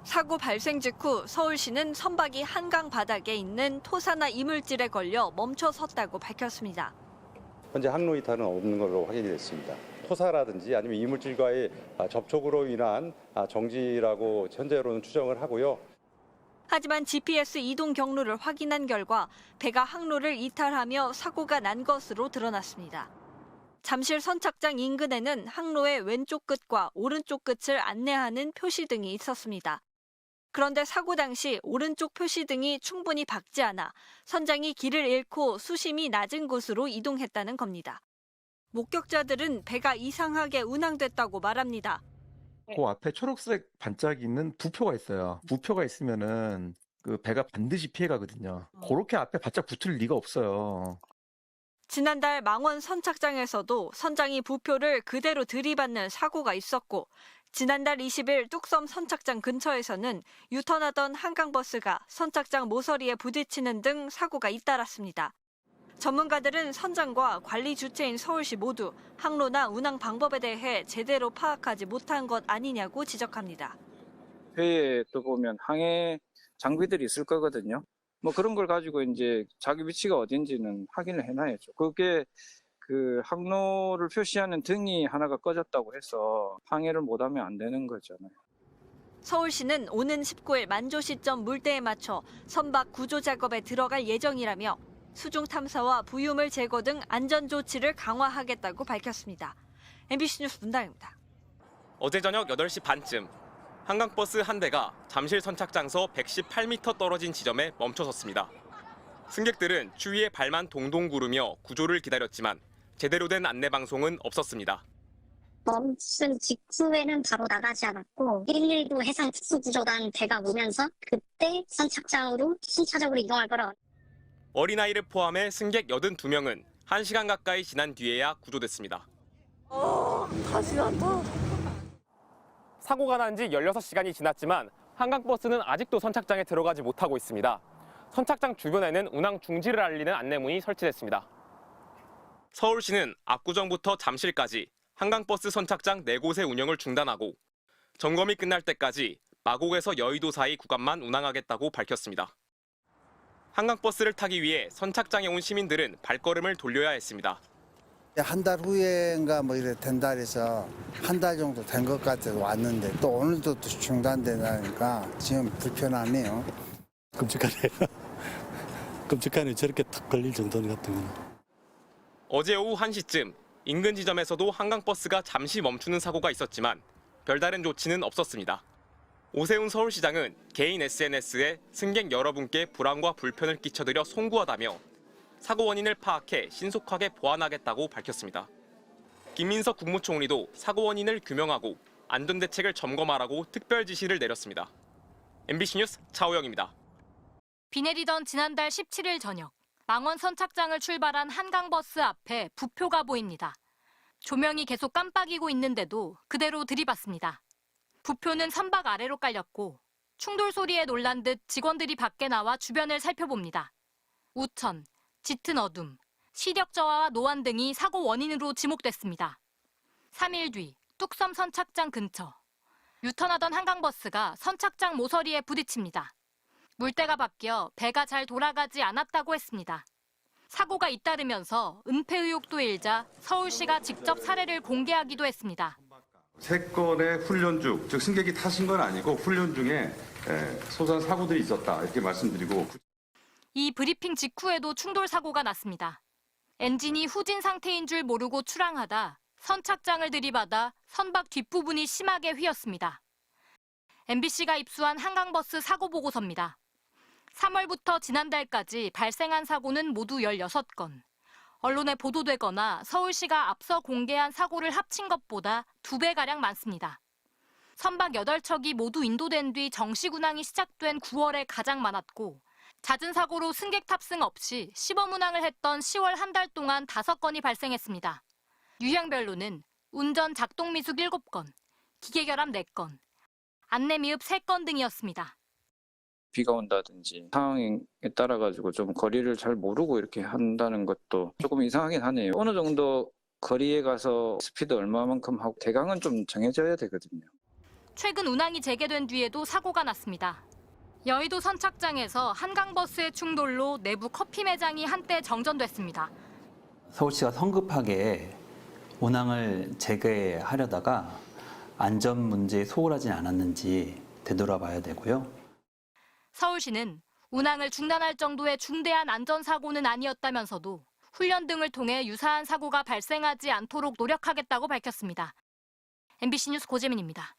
사고 발생 직후 서울시는 선박이 한강 바닥에 있는 토사나 이물질에 걸려 멈춰 섰다고 밝혔습니다. 현재 항로 이탈은 없는 걸로 확인이 됐습니다. 토사라든지 아니면 이물질과의 접촉으로 인한 정지라고 현재로는 추정을 하고요. 하지만 GPS 이동 경로를 확인한 결과 배가 항로를 이탈하며 사고가 난 것으로 드러났습니다. 잠실 선착장 인근에는 항로의 왼쪽 끝과 오른쪽 끝을 안내하는 표시등이 있었습니다. 그런데 사고 당시 오른쪽 표시등이 충분히 밝지 않아 선장이 길을 잃고 수심이 낮은 곳으로 이동했다는 겁니다. 목격자들은 배가 이상하게 운항됐다고 말합니다. 그 앞에 초록색 반짝이 있는 부표가 있어요. 부표가 있으면은 그 배가 반드시 피해가거든요. 그렇게 앞에 바짝 붙을 리가 없어요. 지난달 망원 선착장에서도 선장이 부표를 그대로 들이받는 사고가 있었고 지난달 20일 뚝섬 선착장 근처에서는 유턴하던 한강버스가 선착장 모서리에 부딪히는 등 사고가 잇따랐습니다. 전문가들은 선장과 관리 주체인 서울시 모두 항로나 운항 방법에 대해 제대로 파악하지 못한 것 아니냐고 지적합니다. 배에 또 보면 항해 장비들이 있을 거거든요. 뭐 그런 걸 가지고 이제 자기 위치가 어딘지는 확인을 해놔야죠. 그게 그 항로를 표시하는 등이 하나가 꺼졌다고 해서 항해를 못하면 안 되는 거잖아요. 서울시는 오는 19일 만조 시점 물대에 맞춰 선박 구조 작업에 들어갈 예정이라며 수중 탐사와 부유물 제거 등 안전 조치를 강화하겠다고 밝혔습니다. MBC 뉴스 문다영입니다. 어제 저녁 8시 반쯤 한강버스 한 대가 잠실 선착장서 118m 떨어진 지점에 멈춰섰습니다. 승객들은 추위에 발만 동동 구르며 구조를 기다렸지만 제대로 된 안내 방송은 없었습니다. 멈춘 직후에는 바로 나가지 않았고 119 해상특수구조단 대가 오면서 그때 선착장으로 순차적으로 이동할 거라. 어린아이를 포함해 승객 82명은 1시간 가까이 지난 뒤에야 구조됐습니다. 다시 난다. 사고가 난 지 16시간이 지났지만 한강버스는 아직도 선착장에 들어가지 못하고 있습니다. 선착장 주변에는 운항 중지를 알리는 안내문이 설치됐습니다. 서울시는 압구정부터 잠실까지 한강버스 선착장 4곳의 운영을 중단하고 점검이 끝날 때까지 마곡에서 여의도 사이 구간만 운항하겠다고 밝혔습니다. 한강버스를 타기 위해 선착장에 온 시민들은 발걸음을 돌려야 했습니다. 한 달 후에인가 뭐 이래 된다 해서 한 달 정도 된 것 같아서 왔는데 또 오늘도 또 중단되니까 지금 불편하네요. 끔찍하네요. 끔찍하네. 저렇게 탁 걸릴 정도 같은 건. 어제 오후 1시쯤 인근 지점에서도 한강버스가 잠시 멈추는 사고가 있었지만 별다른 조치는 없었습니다. 오세훈 서울시장은 개인 SNS에 승객 여러분께 불안과 불편을 끼쳐드려 송구하다며 사고 원인을 파악해 신속하게 보완하겠다고 밝혔습니다. 김민석 국무총리도 사고 원인을 규명하고 안전대책을 점검하라고 특별 지시를 내렸습니다. MBC 뉴스 차오영입니다. 비 내리던 지난달 17일 저녁, 망원 선착장을 출발한 한강버스 앞에 부표가 보입니다. 조명이 계속 깜빡이고 있는데도 그대로 들이받습니다. 부표는 선박 아래로 깔렸고 충돌 소리에 놀란 듯 직원들이 밖에 나와 주변을 살펴봅니다. 우천, 짙은 어둠, 시력 저하와 노안 등이 사고 원인으로 지목됐습니다. 3일 뒤 뚝섬 선착장 근처, 유턴하던 한강버스가 선착장 모서리에 부딪힙니다. 물때가 바뀌어 배가 잘 돌아가지 않았다고 했습니다. 사고가 잇따르면서 은폐 의혹도 일자 서울시가 직접 사례를 공개하기도 했습니다. 3건의 훈련 중, 즉 승객이 타신 건 아니고 훈련 중에 소산 사고들이 있었다 이렇게 말씀드리고. 이 브리핑 직후에도 충돌 사고가 났습니다. 엔진이 후진 상태인 줄 모르고 출항하다 선착장을 들이받아 선박 뒷부분이 심하게 휘었습니다. MBC가 입수한 한강버스 사고 보고서입니다. 3월부터 지난달까지 발생한 사고는 모두 16건. 언론에 보도되거나 서울시가 앞서 공개한 사고를 합친 것보다 2배가량 많습니다. 선박 8척이 모두 인도된 뒤 정식 운항이 시작된 9월에 가장 많았고 잦은 사고로 승객 탑승 없이 시범 운항을 했던 10월 한 달 동안 5건이 발생했습니다. 유형별로는 운전 작동 미숙 7건, 기계 결함 4건, 안내 미흡 3건 등이었습니다. 비가 온다든지 상황에 따라 가지고 좀 거리를 잘 모르고 이렇게 한다는 것도 조금 이상하긴 하네요. 어느 정도 거리에 가서 스피드 얼마만큼 하고 대강은 좀 정해져야 되거든요. 최근 운항이 재개된 뒤에도 사고가 났습니다. 여의도 선착장에서 한강버스의 충돌로 내부 커피 매장이 한때 정전됐습니다. 서울시가 성급하게 운항을 재개하려다가 안전 문제에 소홀하지 않았는지 되돌아봐야 되고요. 서울시는 운항을 중단할 정도의 중대한 안전사고는 아니었다면서도 훈련 등을 통해 유사한 사고가 발생하지 않도록 노력하겠다고 밝혔습니다. MBC 뉴스 고재민입니다.